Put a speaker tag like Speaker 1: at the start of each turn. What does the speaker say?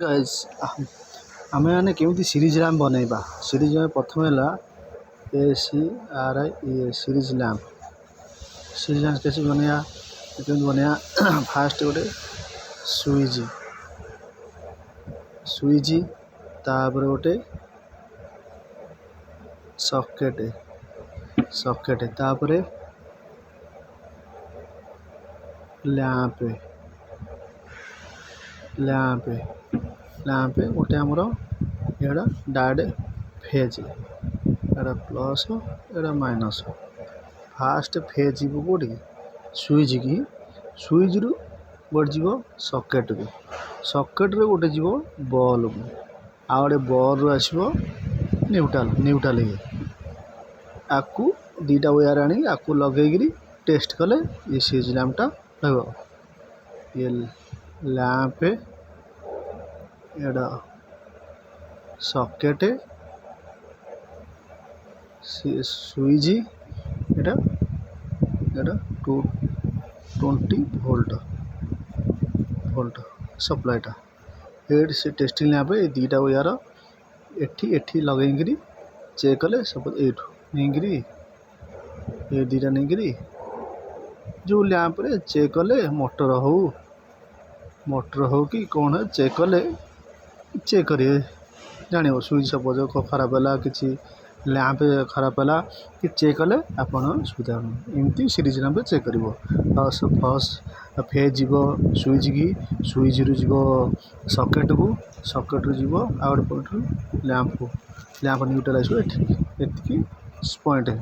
Speaker 1: Guys आमे मैंने केमती सीरीज लैम्प बनैबा सीरीज में प्रथम है ACRI सीरीज लैम्प कैसे बनैया केमती बनैया फास्ट गोटे स्विच तापर गोटे सॉकेट तापर लैम्प गोटे आमर एड़ा डायरेक्ट फेज एड़ा प्लस एड़ा माइनस फास्ट फेज जीव कोटी स्विच रु गोटे जीव सॉकेट रे गोटे जीव बॉल को आ गोटे बॉल रु आसो न्यूट्रल आकु दीटा वायर आनी आकु लगे टेस्ट कले ये स्विच लैम्पटा रहा ये लैम्प एड़ा सॉकेट स्विच एड़ा 220 वोल्ट सप्लाईटा ये से टेस्टिंग लैम्प ये दीटा वायर एठी लगे चेक कले सपोज एठू नहीं ये दीटा नहीं जो लैम्प रे चेक कले मोटर हो कि कौन है चेक कले चेक करिए जान स्विच सपोज खराब है कि लैम्प खराब है कि चेक कले आप सुविधा एमती सीरीज लैम्प चेक कर फर्स्ट फेज जीव स्विच रु जीव सॉकेट रु जीव आउट पॉइंट रु लैम्प न्यूट्रल आसो ये पॉइंट है।